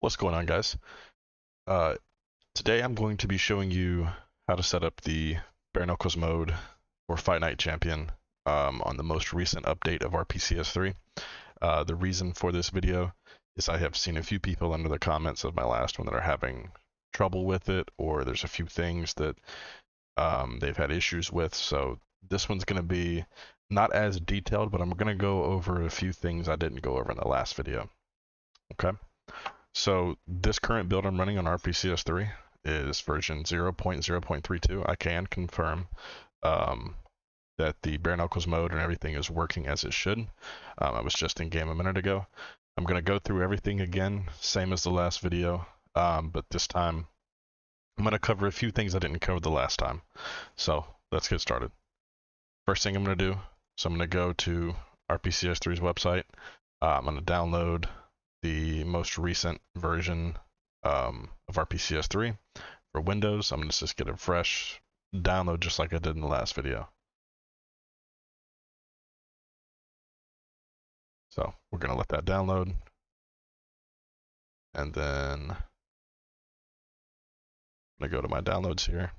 What's going on, guys? Uh, Today I'm going to be showing you how to set up the bare knuckles mode for Fight Night Champion on the most recent update of RPCS3. The reason for this video is I have seen a few people under the comments of my last one that are having trouble with it, or there's a few things that they've had issues with. So this one's going to be not as detailed, but I'm going to go over a few things I didn't go over in the last video. Okay. So this current build I'm running on RPCS3 is version 0.0.32. I can confirm that the bare knuckles mode and everything is working as it should. I was just in game a minute ago. I'm going to go through everything again, same as the last video, but this time I'm going to cover a few things I didn't cover the last time. So let's get started. First thing I'm going to do is I'm going to go to RPCS3's website. I'm going to download the most recent version of RPCS3 for Windows. I'm going to just get a fresh download just like I did in the last video. So we're going to let that download. And then I'm going to go to my downloads here.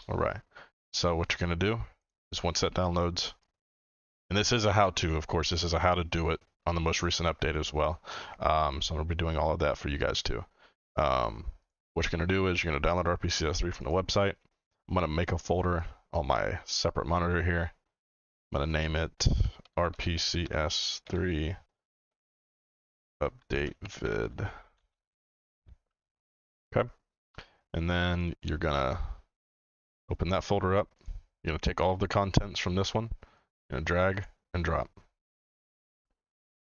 All right. So what you're going to do is once that downloads, and this is a how-to, of course, this is a how to do it on the most recent update as well. So I'm going to be doing all of that for you guys too. What you're going to do is you're going to download RPCS3 from the website. I'm going to make a folder on my separate monitor here. I'm going to name it RPCS3 update vid. Okay. And then you're going to open that folder up. You're going to take all of the contents from this one. You're going to drag and drop.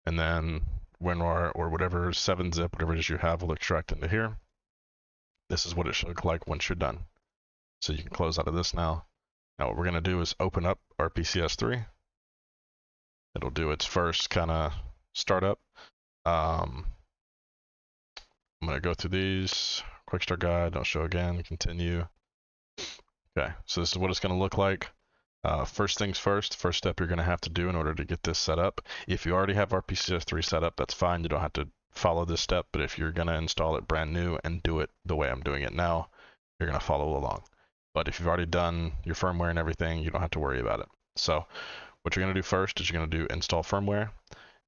And then WinRAR or whatever 7-zip, whatever it is you have, will extract into here. This is what it should look like once you're done. So you can close out of this now. Now what we're going to do is open up RPCS3. It'll do its first kind of startup. I'm going to go through these. Quick start guide, don't show again, continue. Okay, so this is what it's going to look like. First things first, first step you're going to have to do in order to get this set up. If you already have RPCS3 set up, that's fine. You don't have to follow this step, but if you're going to install it brand new and do it the way I'm doing it now, you're going to follow along. But if you've already done your firmware and everything, you don't have to worry about it. So what you're going to do first is you're going to do install firmware.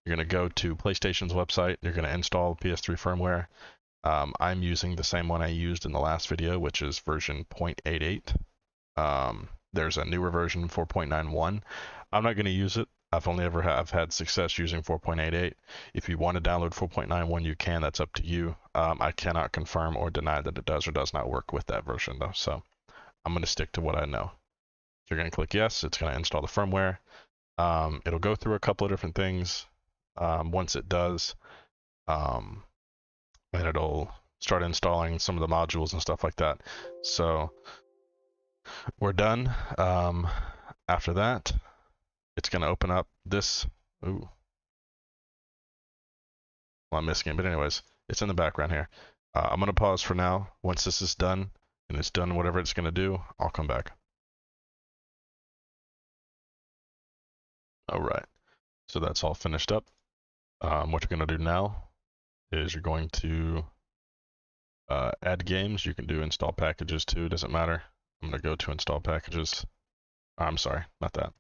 You're going to go to PlayStation's website. You're going to install PS3 firmware. I'm using the same one I used in the last video, which is version 0.88. There's a newer version, 4.91. I'm not going to use it. I've had success using 4.88. If you want to download 4.91, you can. That's up to you. I cannot confirm or deny that it does or does not work with that version, though. So I'm going to stick to what I know. So you're going to click yes. It's going to install the firmware. It'll go through a couple of different things. Once it does, and it'll start installing some of the modules and stuff like that. So we're done. After that, it's going to open up this. Ooh. Well, I'm missing it, but anyways, it's in the background here. I'm going to pause for now. Once this is done, and it's done whatever it's going to do, I'll come back. All right. So that's all finished up. What you're going to do now is you're going to add games. You can do install packages too, doesn't matter. I'm going to go to install packages. I'm sorry, not that.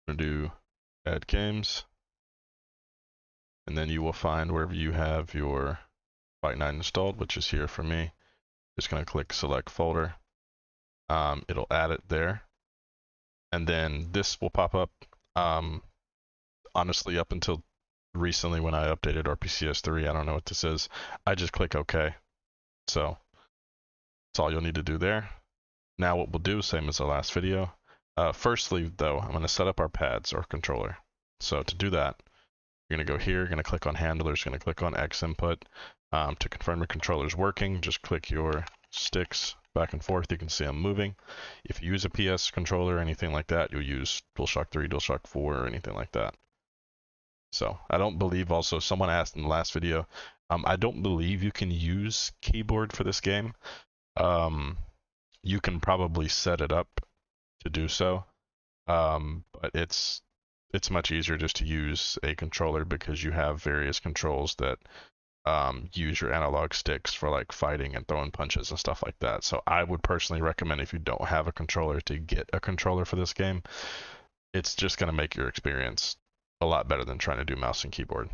I'm going to do add games. And then you will find wherever you have your Fight Night installed, which is here for me. Just going to click select folder. It'll add it there. And then this will pop up. Honestly, up until recently when I updated RPCS3, I don't know what this is. I just click OK. So that's all you'll need to do there. Now what we'll do, same as the last video. Firstly, though, I'm going to set up our pads or controller. So to do that, you're going to go here, you're going to click on handlers, you're going to click on X input. To confirm your controller is working, just click your sticks back and forth. You can see I'm moving. If you use a PS controller or anything like that, you'll use DualShock 3, DualShock 4, or anything like that. So I don't believe, also someone asked in the last video, I don't believe you can use keyboard for this game. You can probably set it up to do so, but it's it's much easier just to use a controller because you have various controls that use your analog sticks for like fighting and throwing punches and stuff like that. So I would personally recommend, if you don't have a controller, to get a controller for this game. It's just going to make your experience a lot better than trying to do mouse and keyboard,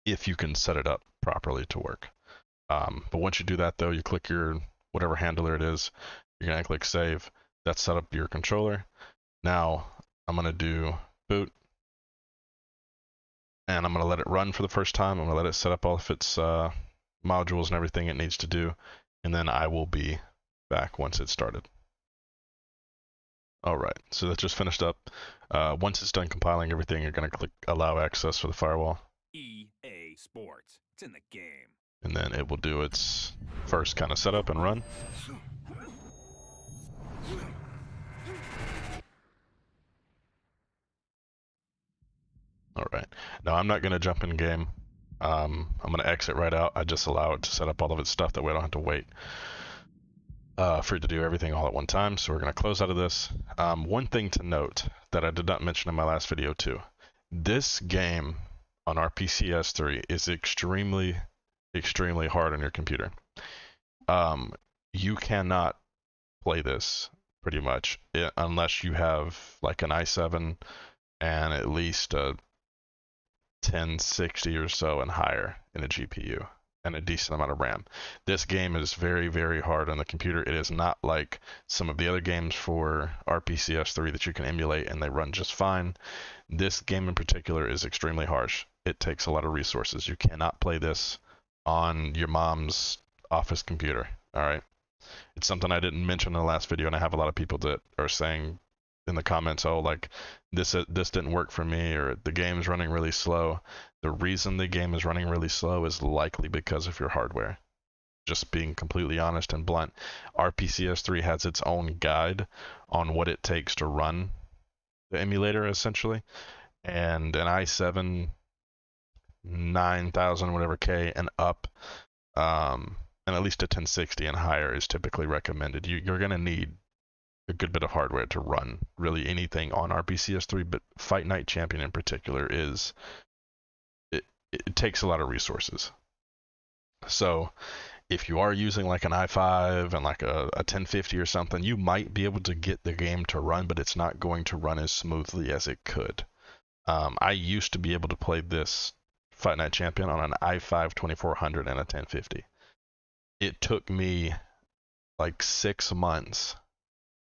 if you can set it up properly to work. But once you do that though, you click your whatever handler it is, you're going to click save. That's set up your controller. Now I'm going to do boot, and I'm going to let it run for the first time. I'm going to let it set up all of its modules and everything it needs to do, and then I will be back once it's started. Alright, so that just finished up. Once it's done compiling everything, you're going to click allow access for the firewall. EA Sports, it's in the game. And then it will do its first kind of setup and run. Alright, now I'm not going to jump in game. I'm going to exit right out. I just allow it to set up all of its stuff, that way I don't have to wait for it to do everything all at one time. So we're going to close out of this. One thing to note that I did not mention in my last video too. This game on RPCS3 is extremely hard on your computer. You cannot play this pretty much unless you have like an i7 and at least a 1060 or so and higher in a GPU and a decent amount of RAM. This game is very hard on the computer. It is not like some of the other games for RPCS3 that you can emulate and they run just fine. This game in particular is extremely harsh. It takes a lot of resources. You cannot play this on your mom's office computer. Alright? It's something I didn't mention in the last video, and I have a lot of people that are saying in the comments, oh, like, this didn't work for me, or the game's running really slow. The reason the game is running really slow is likely because of your hardware. Just being completely honest and blunt. RPCS3 has its own guide on what it takes to run the emulator, essentially. And an i7 9000 whatever K and up, and at least a 1060 and higher is typically recommended. You're going to need a good bit of hardware to run really anything on RPCS3, but Fight Night Champion in particular it takes a lot of resources. So if you are using like an i5 and like a 1050 or something, you might be able to get the game to run, but it's not going to run as smoothly as it could. I used to be able to play this Fight Night Champion on an i5 2400 and a 1050. It took me like 6 months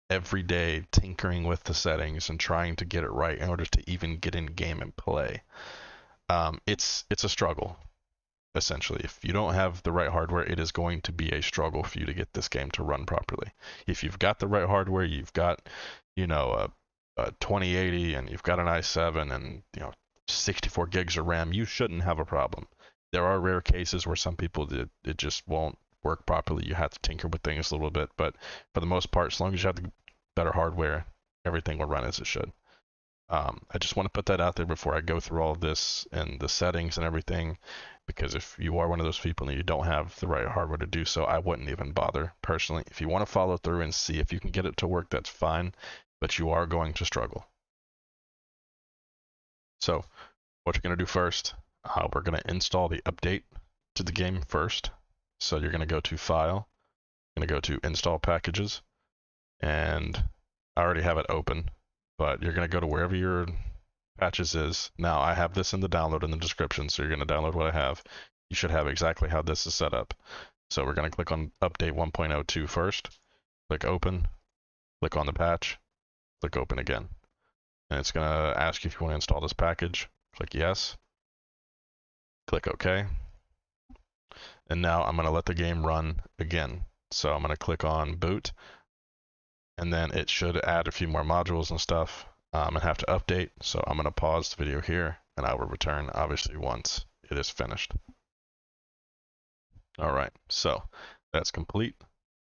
every day tinkering with the settings and trying to get it right in order to even get in game and play. It's a struggle, essentially. If you don't have the right hardware, it is going to be a struggle for you to get this game to run properly. If you've got the right hardware, you've got, a 2080 and you've got an i7 and 64 gigs of RAM, you shouldn't have a problem. There are rare cases where some people it just won't work properly. You have to tinker with things a little bit, but for the most part, as long as you have the better hardware, everything will run as it should. I just want to put that out there before I go through all of this and the settings and everything, because if you are one of those people and you don't have the right hardware to do so, I wouldn't even bother personally. If you want to follow through and see if you can get it to work, that's fine, but you are going to struggle. So what you're going to do first, we're going to install the update to the game first. So you're going to go to File, you're going to go to Install Packages, and I already have it open, but you're going to go to wherever your patches is. Now I have this in the download in the description, so you're going to download what I have. You should have exactly how this is set up. So we're going to click on Update 1.02 first, click Open, click on the patch, click Open again. And it's going to ask you if you want to install this package. Click Yes, click OK. And now I'm going to let the game run again. So I'm going to click on Boot, and then it should add a few more modules and stuff and have to update. So I'm going to pause the video here, and I will return obviously once it is finished. Alright, so that's complete.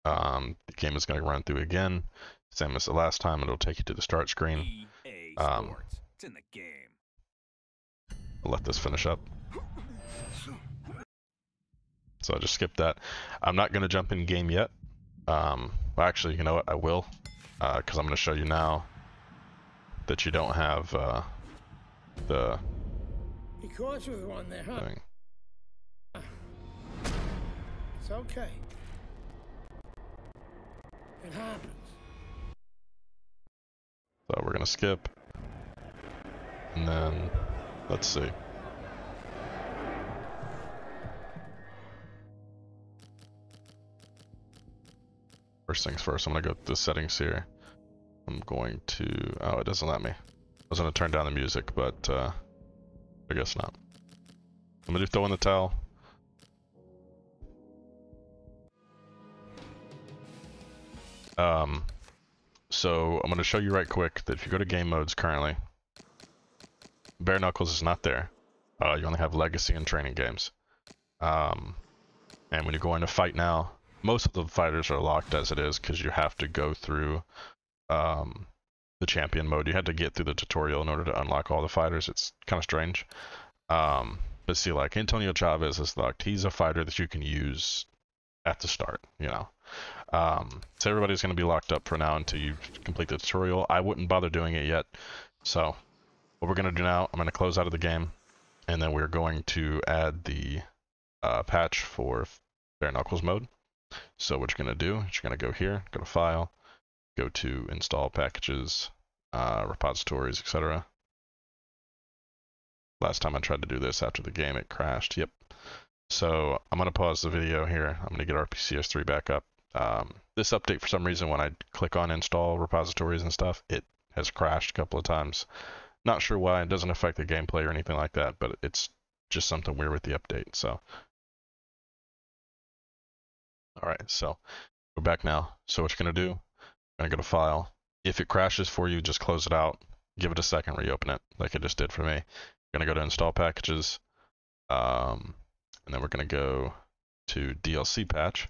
The game is going to run through again. Same as the last time, it'll take you to the start screen. EA Sports, it's in the game. I'll let this finish up. So I just skipped that. I'm not going to jump in game yet. Well, actually, you know what? I will, because I'm going to show you now that you don't have the He caught you with one there, huh? thing. It's okay. It happens. So we're gonna skip, and then let's see. First things first, I'm gonna go to the settings here. I'm going to, oh, it doesn't let me. I was gonna turn down the music, but I guess not. I'm gonna do throw in the towel. So I'm gonna show you right quick that if you go to game modes currently, Bare Knuckles is not there. You only have Legacy and Training games. And when you go into Fight Now, most of the fighters are locked as it is because you have to go through the champion mode. You had to get through the tutorial in order to unlock all the fighters. It's kind of strange. But see, like Antonio Chavez is locked. He's a fighter that you can use at the start, you know. So everybody's going to be locked up for now until you complete the tutorial. I wouldn't bother doing it yet. So what we're going to do now, I'm going to close out of the game, and then we're going to add the patch for Bare Knuckles mode. So what you're going to do is you're going to go here, go to File, go to Install Packages, Repositories, etc. Last time I tried to do this after the game, it crashed. Yep. So I'm going to pause the video here. I'm going to get RPCS3 back up. This update, for some reason, when I click on Install Repositories and stuff, it has crashed a couple of times. Not sure why. It doesn't affect the gameplay or anything like that, but it's just something weird with the update. So, all right, so we're back now. So what you're going to do, I'm going to go to File. If it crashes for you, just close it out. Give it a second, reopen it, like it just did for me. You're going to go to Install Packages, and then we're going to go to DLC Patch.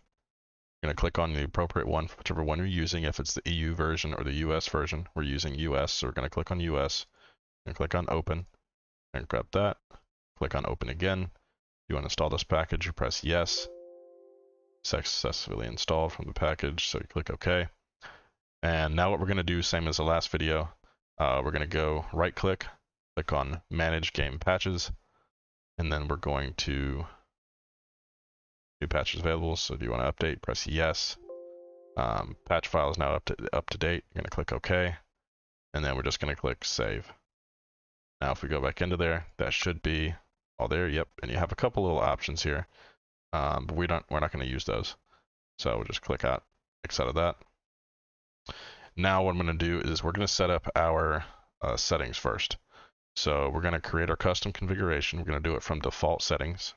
You're going to click on the appropriate one, whichever one you're using. If it's the EU version or the US version, we're using US, so we're going to click on US, and click on Open, and grab that. Click on Open again. If you want to install this package, you press Yes. Successfully installed from the package, so you click OK. And now what we're going to do, same as the last video, we're going to go right-click, click on Manage Game Patches, and then we're going to new patches available. So if you want to update, press Yes. Patch file is now up to date. You're going to click OK, and then we're just going to click Save. Now if we go back into there, that should be all there. Yep, and you have a couple little options here, but we're not going to use those. So we'll just click out, X out of that. Now what I'm going to do is we're going to set up our settings first. So we're going to create our custom configuration. We're going to do it from default settings.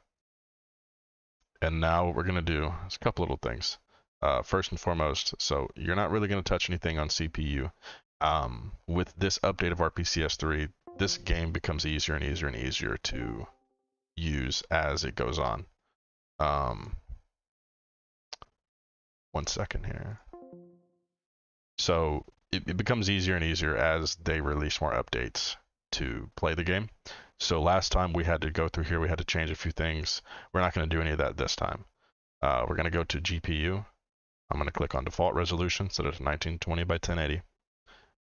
And now what we're going to do is a couple little things. First and foremost, so you're not really going to touch anything on CPU. With this update of RPCS3, this game becomes easier and easier and easier to use as it goes on. 1 second here. So it becomes easier and easier as they release more updates to play the game. So last time we had to go through here, we had to change a few things. We're not going to do any of that this time. We're going to go to GPU. I'm going to click on default resolution, set it to 1920 by 1080.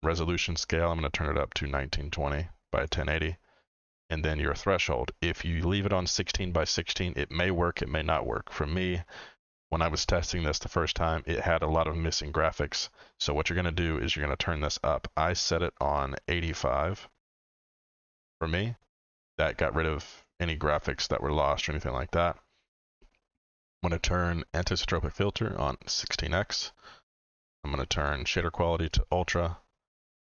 Resolution scale, I'm going to turn it up to 1920 by 1080. And then your threshold. If you leave it on 16 by 16, it may work, it may not work. For me, when I was testing this the first time, it had a lot of missing graphics. So what you're going to do is you're going to turn this up. I set it on 85 for me. That got rid of any graphics that were lost or anything like that. I'm going to turn anisotropic filter on 16x. I'm going to turn shader quality to ultra.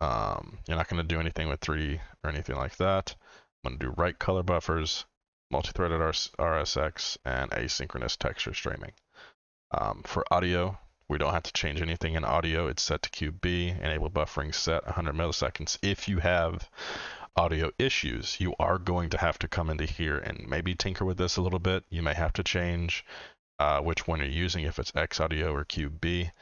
You're not going to do anything with 3D or anything like that. I'm going to do right color buffers, multi-threaded RSX, and asynchronous texture streaming. For audio, we don't have to change anything in audio. It's set to QB, enable buffering set 100 milliseconds. If you have audio issues, you are going to have to come into here and maybe tinker with this a little bit. You may have to change which one you're using, if it's X audio or QB.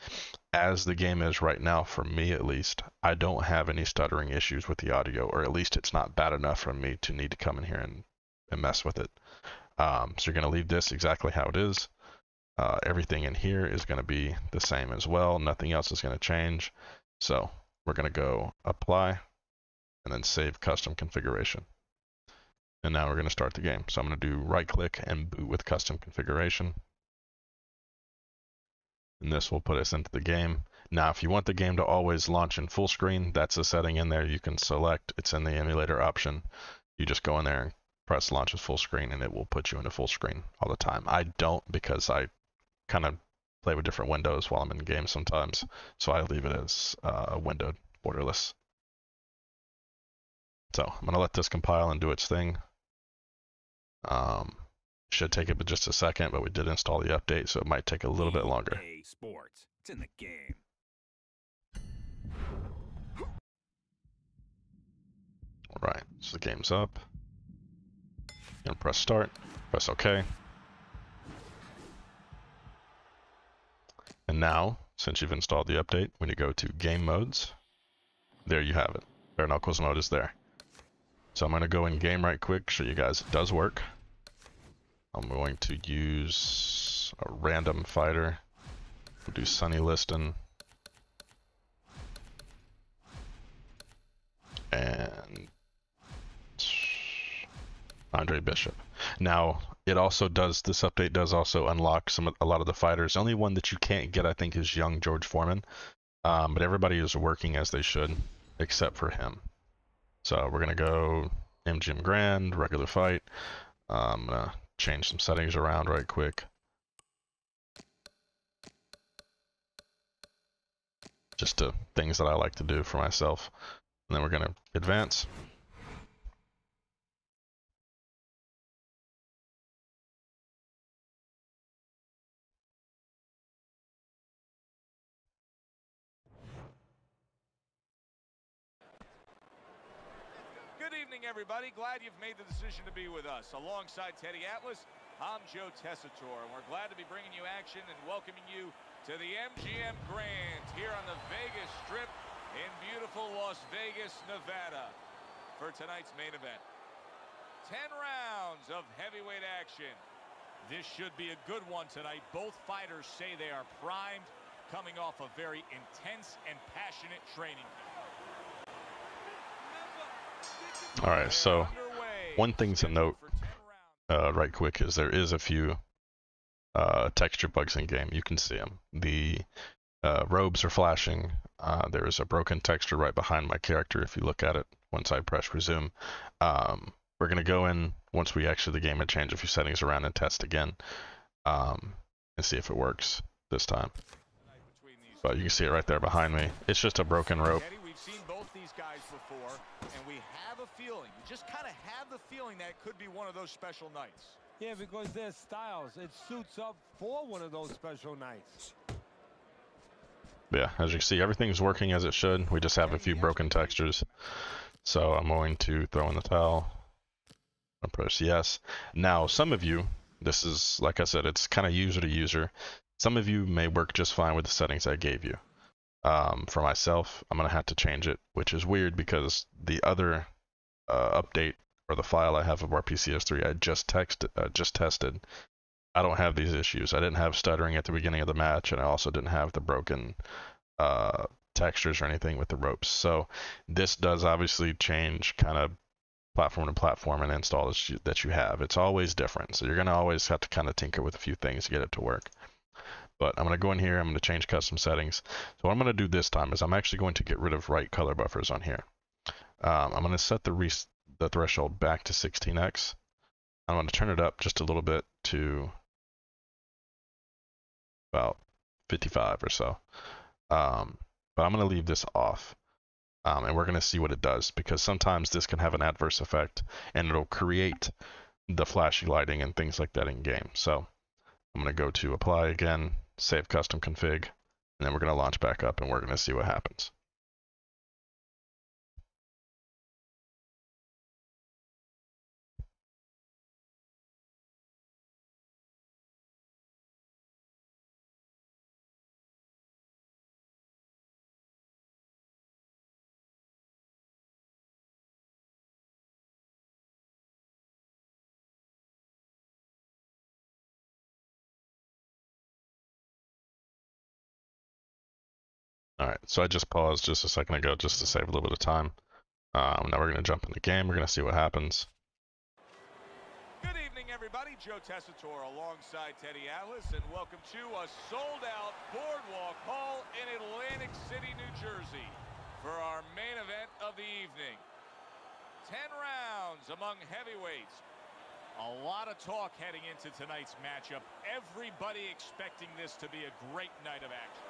As the game is right now, for me at least, I don't have any stuttering issues with the audio, or at least it's not bad enough for me to need to come in here and mess with it. So you're going to leave this exactly how it is. Everything in here is going to be the same as well. Nothing else is going to change. So we're going to go apply. and then save custom configuration. And now we're going to start the game. So I'm going to do right click and boot with custom configuration. And this will put us into the game. Now, if you want the game to always launch in full screen, that's a setting in there you can select. It's in the emulator option. You just go in there and press launch as full screen, and it will put you into full screen all the time. I don't, because I kind of play with different windows while I'm in game sometimes, so I leave it as windowed, borderless. So I'm going to let this compile and do its thing. Should take it just a second, but we did install the update, so it might take a little bit longer. EA Sports. It's in the game. Alright, so the game's up. And press start, press OK. And now, since you've installed the update, when you go to game modes, there you have it. Bare Knuckles mode is there. So I'm going to go in game right quick, show you guys it does work. I'm going to use a random fighter. We'll do Sonny Liston. And Andre Bishop. Now, it also does, this update does also unlock a lot of the fighters. The only one that you can't get, I think, is young George Foreman. But everybody is working as they should, except for him. So we're going to go MGM Grand, regular fight. I'm going to change some settings around right quick. Just to things that I like to do for myself. And then we're going to advance. Good evening, everybody. Glad you've made the decision to be with us. Alongside Teddy Atlas, I'm Joe Tessitore, and we're glad to be bringing you action and welcoming you to the MGM Grand here on the Vegas Strip in beautiful Las Vegas, Nevada, for tonight's main event. 10 rounds of heavyweight action. This should be a good one tonight. Both fighters say they are primed, coming off a very intense and passionate training. Alright, so one thing to note right quick is there is a few texture bugs in game. You can see them. The robes are flashing. There is a broken texture right behind my character if you look at it once I press resume. We're going to go in once we exit the game and change a few settings around and test again and see if it works this time. But you can see it right there behind me. It's just a broken rope. We've seen both these guys before, and we have a feeling, we just kind of have the feeling that it could be one of those special nights. Yeah, because their styles, it suits up for one of those special nights. Yeah, as you can see, everything's working as it should. We just have a few broken textures. So I'm going to throw in the towel and press yes. Now, some of you, this is, like I said, it's kind of user to user. Some of you may work just fine with the settings I gave you. For myself, I'm going to have to change it, which is weird because the other update or the file I have of RPCS3 I just tested, I don't have these issues. I didn't have stuttering at the beginning of the match, and I also didn't have the broken textures or anything with the ropes. So this does obviously change kind of platform to platform and install that you have. It's always different, so you're going to always have to kind of tinker with a few things to get it to work. But I'm going to go in here, I'm going to change custom settings. So what I'm going to do this time is I'm actually going to get rid of right color buffers on here. I'm going to set the threshold back to 16x. I'm going to turn it up just a little bit to about 55 or so. But I'm going to leave this off. And we're going to see what it does, because sometimes this can have an adverse effect and it'll create the flashy lighting and things like that in game. So I'm going to go to apply again, save custom config, and then we're going to launch back up and we're going to see what happens. Alright, so I just paused just a second ago just to save a little bit of time. Now we're going to jump in the game. We're going to see what happens. Good evening, everybody. Joe Tessitore alongside Teddy Atlas, and welcome to a sold-out Boardwalk Hall in Atlantic City, New Jersey, for our main event of the evening. 10 rounds among heavyweights. A lot of talk heading into tonight's matchup. Everybody expecting this to be a great night of action.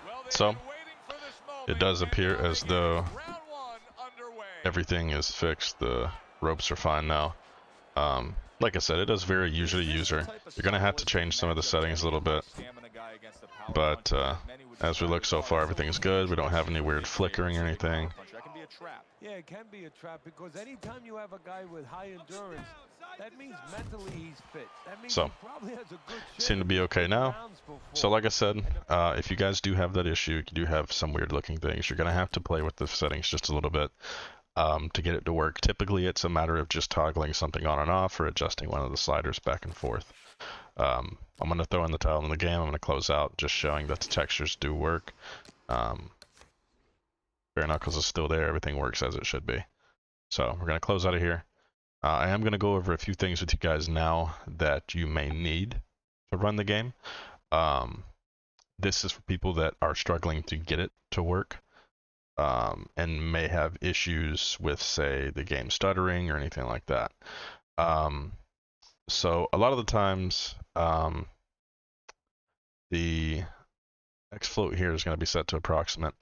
Well, So, it does appear as though everything is fixed. The ropes are fine now. Like I said, it does vary user to user. You're going to have to change some of the settings a little bit. But as we look so far, everything's good. We don't have any weird flickering or anything. Yeah, it can be a trap because anytime you have a guy with high endurance, that means mentally he's fit. That means he probably has a good seem to be okay now. So like I said, if you guys do have that issue, you do have some weird looking things, you're going to have to play with the settings just a little bit to get it to work. Typically, it's a matter of just toggling something on and off or adjusting one of the sliders back and forth. I'm going to throw in the title in the game. I'm going to close out, just showing that the textures do work. Bare Knuckles is still there. Everything works as it should be. So we're going to close out of here. I am going to go over a few things with you guys now that you may need to run the game. This is for people that are struggling to get it to work and may have issues with, say, the game stuttering or anything like that. So a lot of the times, the X float here is going to be set to approximate.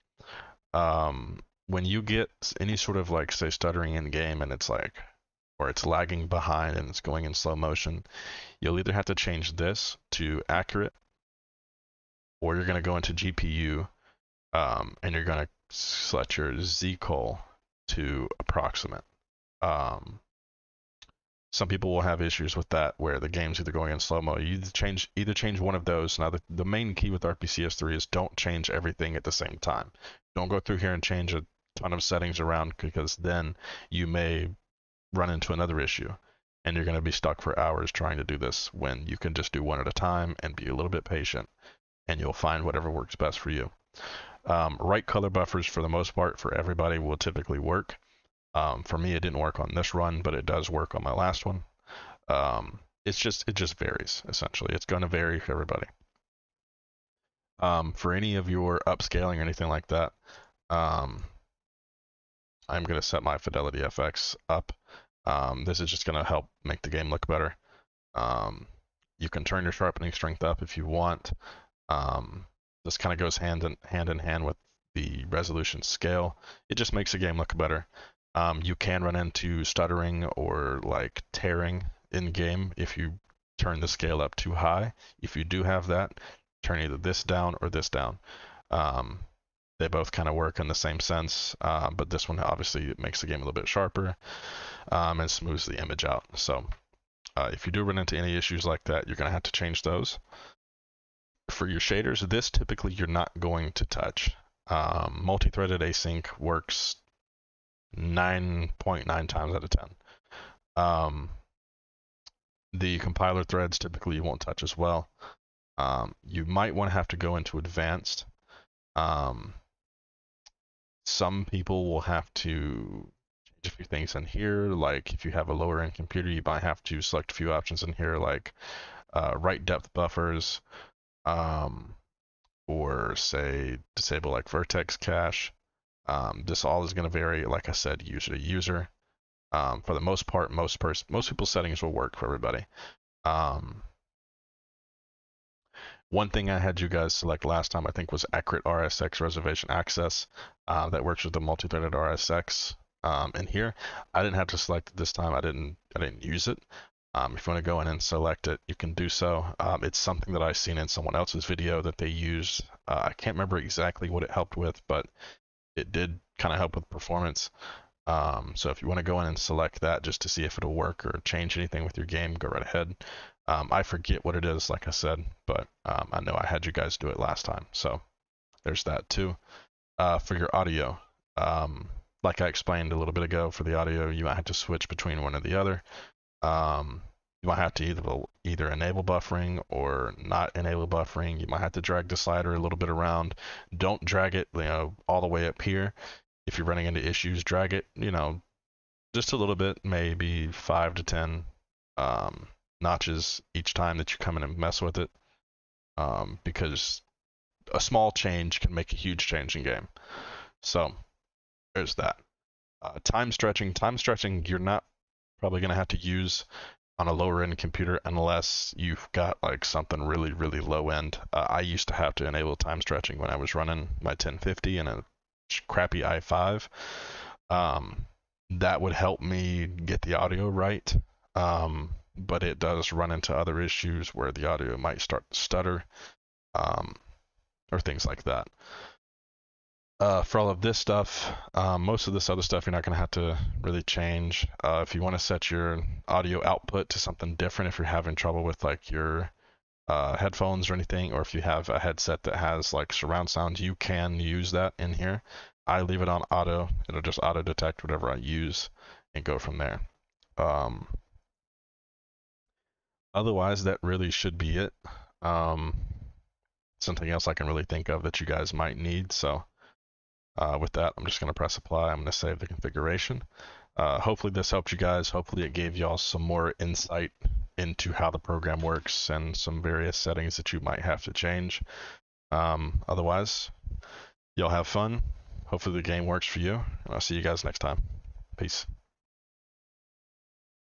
When you get any sort of, like, say, stuttering in game and it's like, or it's lagging behind and it's going in slow motion, you'll either have to change this to accurate, or you're going to go into GPU and you're going to set your Z-call to approximate. Some people will have issues with that where the game's either going in slow-mo. You either change one of those. Now, the main key with RPCS3 is don't change everything at the same time. Don't go through here and change a ton of settings around, because then you may run into another issue and you're going to be stuck for hours trying to do this, when you can just do one at a time and be a little bit patient, and you'll find whatever works best for you. Right color buffers, for the most part, for everybody will typically work. For me, it didn't work on this run, but it does work on my last one. It just varies, essentially. It's going to vary for everybody. For any of your upscaling or anything like that, I'm going to set my Fidelity FX up. This is just going to help make the game look better. You can turn your sharpening strength up if you want. This kind of goes hand in hand with the resolution scale. It just makes the game look better. You can run into stuttering or like tearing in game if you turn the scale up too high. If you do have that, turn either this down or this down. They both kind of work in the same sense, but this one obviously makes the game a little bit sharper and smooths the image out. So if you do run into any issues like that, you're going to have to change those. For your shaders, this typically you're not going to touch. Multi-threaded async works 9.9 times out of 10. The compiler threads typically you won't touch as well. You might want to have to go into advanced. Some people will have to change a few things in here, like if you have a lower end computer, you might have to select a few options in here, like write depth buffers, or say disable like vertex cache. This all is going to vary, like I said, user to user. For the most part, most people's settings will work for everybody. One thing I had you guys select last time, I think, was accurate RSX reservation access. That works with the multi-threaded RSX in here. I didn't have to select it this time. I didn't use it. If you want to go in and select it, you can do so. It's something that I've seen in someone else's video that they used. I can't remember exactly what it helped with, but it did kind of help with performance. So if you want to go in and select that just to see if it'll work or change anything with your game, go right ahead. I forget what it is, like I said, but I know I had you guys do it last time. So there's that too. For your audio, like I explained a little bit ago, for the audio, you might have to switch between one or the other. You might have to either enable buffering or not enable buffering. You might have to drag the slider a little bit around. Don't drag it, all the way up here. If you're running into issues, drag it, just a little bit, maybe 5 to 10 notches each time that you come in and mess with it, because a small change can make a huge change in game. So there's that. Time stretching, you're not probably going to have to use on a lower end computer unless you've got like something really, really low end. I used to have to enable time stretching when I was running my 1050 and a crappy i5. That would help me get the audio right, but it does run into other issues where the audio might start to stutter, or things like that. For all of this stuff, most of this other stuff you're not going to have to really change. If you want to set your audio output to something different, if you're having trouble with like your headphones or anything, or if you have a headset that has like surround sound, you can use that in here. I leave it on auto. It'll just auto detect whatever I use and go from there. Otherwise, that really should be it. Something else I can really think of that you guys might need. So with that, I'm just going to press apply. I'm going to save the configuration. Hopefully this helped you guys. Hopefully it gave y'all some more insight into how the program works and some various settings that you might have to change. Otherwise, y'all have fun. Hopefully the game works for you. And I'll see you guys next time. Peace.